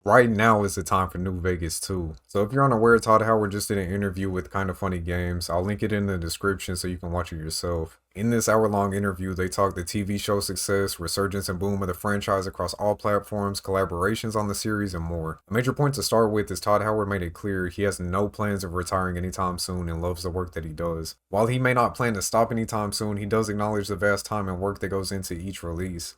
Right now is the time for New Vegas too. So if you're unaware, Todd Howard just did an interview with Kinda Funny Games. I'll link it in the description so you can watch it yourself. In this hour-long interview, they talk the TV show success, resurgence and boom of the franchise across all platforms, collaborations on the series, and more. A major point to start with is Todd Howard made it clear he has no plans of retiring anytime soon and loves the work that he does. While he may not plan to stop anytime soon, he does acknowledge the vast time and work that goes into each release,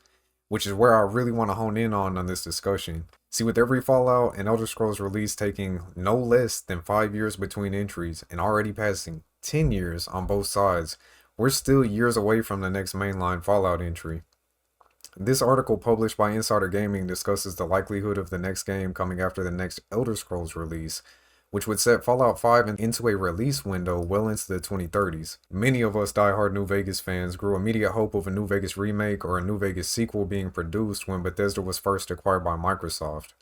which is where I really want to hone in on this discussion. See, with every Fallout and Elder Scrolls release taking no less than 5 years between entries and already passing 10 years on both sides, we're still years away from the next mainline Fallout entry. This article published by Insider Gaming discusses the likelihood of the next game coming after the next Elder Scrolls release, which would set Fallout 5 into a release window well into the 2030s. Many of us diehard New Vegas fans grew immediate hope of a New Vegas remake or a New Vegas sequel being produced when Bethesda was first acquired by Microsoft.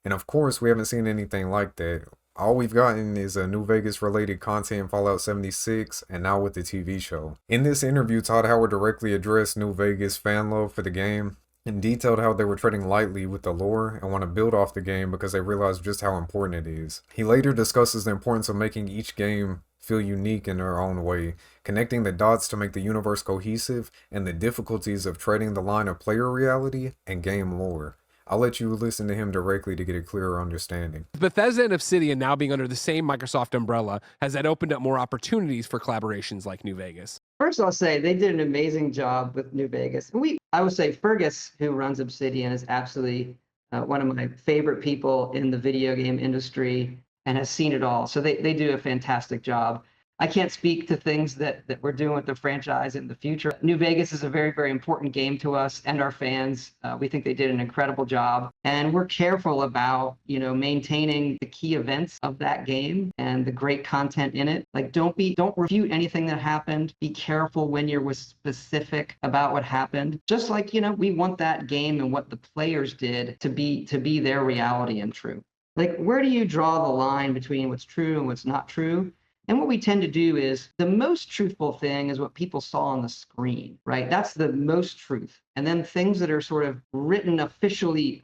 And of course, we haven't seen anything like that. All we've gotten is a New Vegas related content in Fallout 76 and now with the TV show. In this interview, Todd Howard directly addressed New Vegas fan love for the game and detailed how they were treading lightly with the lore and want to build off the game because they realize just how important it is. He later discusses the importance of making each game feel unique in their own way, connecting the dots to make the universe cohesive, and the difficulties of treading the line of player reality and game lore. I'll let you listen to him directly to get a clearer understanding. Bethesda and Obsidian now being under the same Microsoft umbrella, has that opened up more opportunities for collaborations like New Vegas? First, I'll say they did an amazing job with New Vegas. I would say Fergus, who runs Obsidian, is absolutely one of my favorite people in the video game industry and has seen it all. So they do a fantastic job. I can't speak to things that we're doing with the franchise in the future. New Vegas is a very, very important game to us and our fans. We think they did an incredible job, and we're careful about, maintaining the key events of that game and the great content in it. Like, don't refute anything that happened. Be careful when you're specific about what happened. Just like, we want that game and what the players did to be their reality and true. Like, where do you draw the line between what's true and what's not true? And what we tend to do is the most truthful thing is what people saw on the screen, right? That's the most truth. And then things that are sort of written officially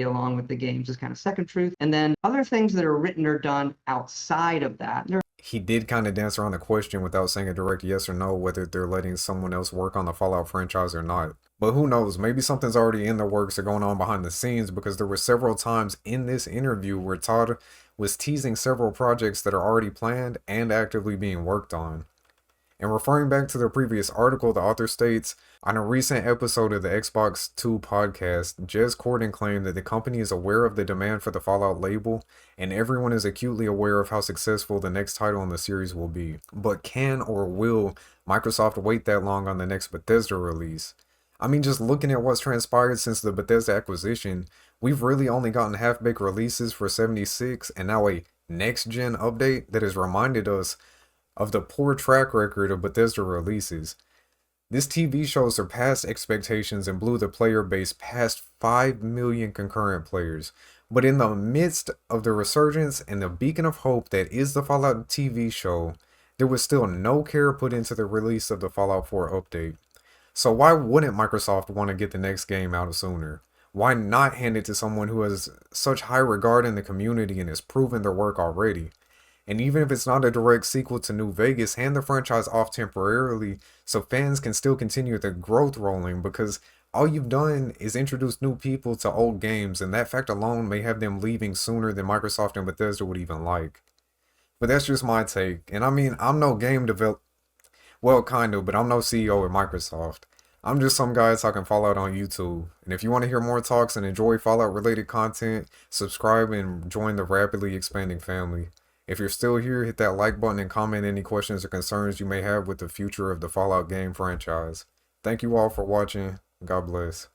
along with the games is kind of second truth. And then other things that are written or done outside of that. He did kind of dance around the question without saying a direct yes or no whether they're letting someone else work on the Fallout franchise or not. But who knows, maybe something's already in the works or going on behind the scenes, because there were several times in this interview where Todd was teasing several projects that are already planned and actively being worked on. And referring back to the previous article, the author states, on a recent episode of the Xbox 2 podcast, Jez Corden claimed that the company is aware of the demand for the Fallout label, and everyone is acutely aware of how successful the next title in the series will be. But can or will Microsoft wait that long on the next Bethesda release? I mean, just looking at what's transpired since the Bethesda acquisition, we've really only gotten half-baked releases for 76 and now a next-gen update that has reminded us of the poor track record of Bethesda releases. This TV show surpassed expectations and blew the player base past 5 million concurrent players. But in the midst of the resurgence and the beacon of hope that is the Fallout TV show, there was still no care put into the release of the Fallout 4 update. So why wouldn't Microsoft want to get the next game out sooner? Why not hand it to someone who has such high regard in the community and has proven their work already? And even if it's not a direct sequel to New Vegas, hand the franchise off temporarily so fans can still continue the growth rolling, because all you've done is introduce new people to old games, and that fact alone may have them leaving sooner than Microsoft and Bethesda would even like. But that's just my take. And I mean, I'm no game developer. Well, kind of, but I'm no CEO at Microsoft. I'm just some guy talking Fallout on YouTube. And if you want to hear more talks and enjoy Fallout related content, subscribe and join the rapidly expanding family. If you're still here, hit that like button and comment any questions or concerns you may have with the future of the Fallout game franchise. Thank you all for watching. God bless.